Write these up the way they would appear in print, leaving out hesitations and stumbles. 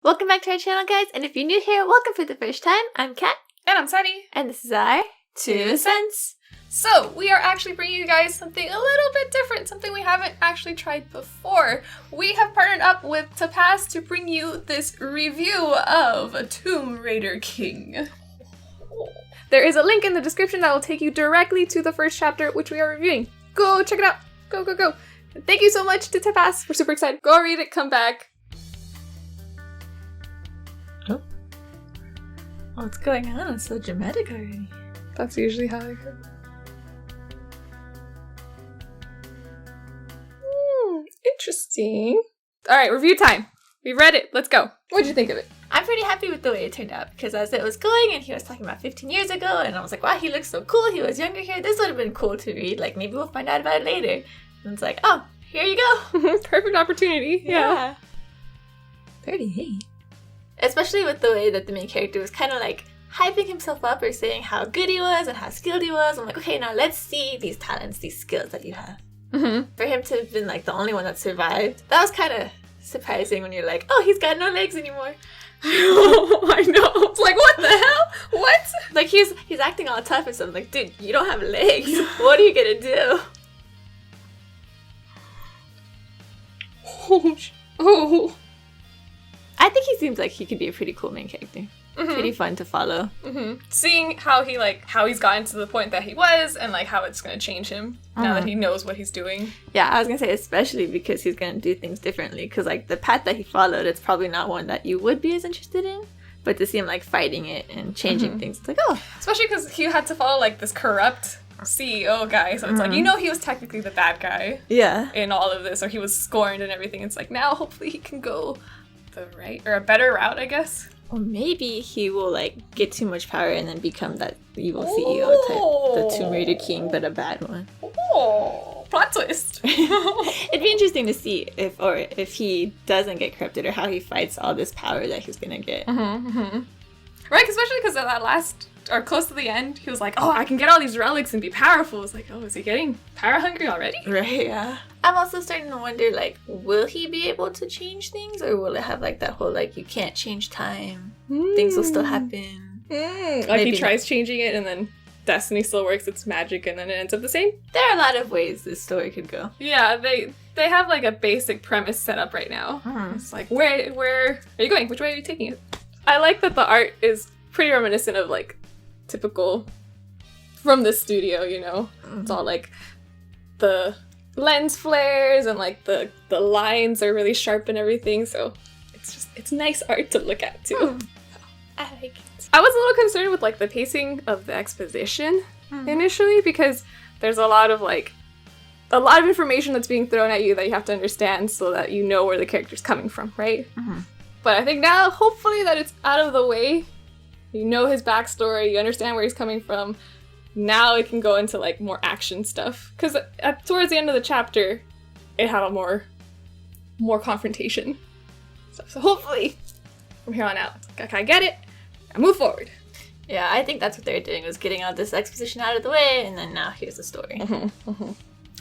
Welcome back to our channel, guys, and if you're new here, welcome for the first time. I'm Kat. And I'm Sadie. And this is our 2 cents. So, we are actually bringing you guys something a little bit different, something we haven't actually tried before. We have partnered up with Tapas to bring you this review of Tomb Raider King. There is a link in the description that will take you directly to the first chapter, which we are reviewing. Go check it out. Go, go, go. And thank you so much to Tapas. We're super excited. Go read it, come back. Oh, what's going on? It's so dramatic already. That's usually how I go. Interesting. Alright, review time. We read it. Let's go. What'd you think of it? I'm pretty happy with the way it turned out, because as it was going and he was talking about 15 years ago, and I was like, wow, he looks so cool. He was younger here. This would have been cool to read. Like, maybe we'll find out about it later. And it's like, oh, here you go. Perfect opportunity. Yeah. 38. Especially with the way that the main character was kind of like hyping himself up or saying how good he was and how skilled he was. I'm like, okay, now let's see these talents, these skills that you have. Mm-hmm. For him to have been like the only one that survived, that was kind of surprising when you're like, oh, he's got no legs anymore. I know. It's like, what the hell? What? Like, he's acting all tough and stuff. I'm like, dude, you don't have legs. What are you gonna do? Oh. I think he seems like he could be a pretty cool main character. Mm-hmm. Pretty fun to follow. Mm-hmm. Seeing how he's gotten to the point that he was, and like how it's gonna change him now that he knows what he's doing. Yeah, I was gonna say especially because he's gonna do things differently. Because like the path that he followed, it's probably not one that you would be as interested in. But to see him like fighting it and changing things, it's like, oh. Especially because he had to follow like this corrupt CEO guy, so it's like, you know, he was technically the bad guy. Yeah. In all of this, or he was scorned and everything. It's like, now hopefully he can go the right or a better route, I guess. Or maybe he will like get too much power and then become that evil CEO type, the Tomb Raider King, but a bad one. Oh, plot twist. It'd be interesting to see if he doesn't get corrupted or how he fights all this power that he's gonna get. Right, especially because at that last, or close to the end, he was like, oh, I can get all these relics and be powerful. It's like, oh, is he getting power hungry already? Right, yeah. I'm also starting to wonder, like, will he be able to change things? Or will it have, like, that whole, like, you can't change time. Things will still happen. Like, he tries changing it and then destiny still works, it's magic, and then it ends up the same? There are a lot of ways this story could go. Yeah, they have, like, a basic premise set up right now. It's like, where are you going? Which way are you taking it? I like that the art is pretty reminiscent of, like, typical from the studio, you know? It's all, like, the lens flares and, like, the lines are really sharp and everything, so it's nice art to look at, too. I like it. I was a little concerned with, like, the pacing of the exposition initially, because there's a lot of information that's being thrown at you that you have to understand so that you know where the character's coming from, right? But I think now, hopefully, that it's out of the way. You know his backstory, you understand where he's coming from. Now it can go into, like, more action stuff. Because towards the end of the chapter, it had a more confrontation. So hopefully, from here on out, I get it, I move forward. Yeah, I think that's what they were doing, was getting all this exposition out of the way, and then now here's the story.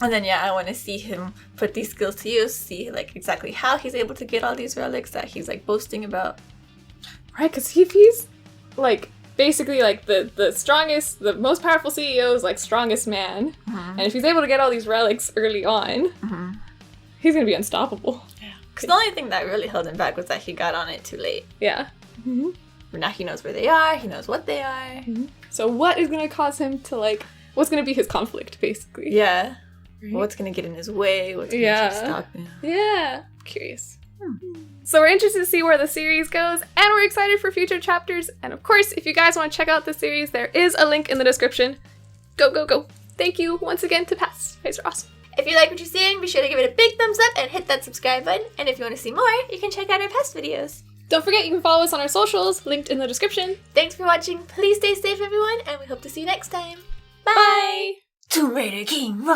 And then, yeah, I want to see him put these skills to use, see, like, exactly how he's able to get all these relics that he's, like, boasting about. Right, because he's, like, basically, like, the strongest, the most powerful CEO is, like, strongest man. And if he's able to get all these relics early on, he's going to be unstoppable. Yeah. Because the only thing that really held him back was that he got on it too late. Yeah. But now he knows where they are, he knows what they are. So what is going to cause him to, like, what's going to be his conflict, basically? Yeah. Right. What's going to get in his way? What's going to stop him? Yeah. Curious. So we're interested to see where the series goes, and we're excited for future chapters. And of course, if you guys want to check out the series, there is a link in the description. Go, go, go. Thank you once again to Pass. You guys are awesome. If you like what you're seeing, be sure to give it a big thumbs up and hit that subscribe button. And if you want to see more, you can check out our past videos. Don't forget you can follow us on our socials, linked in the description. Thanks for watching. Please stay safe, everyone, and we hope to see you next time. Bye! Bye! Tomb Raider King!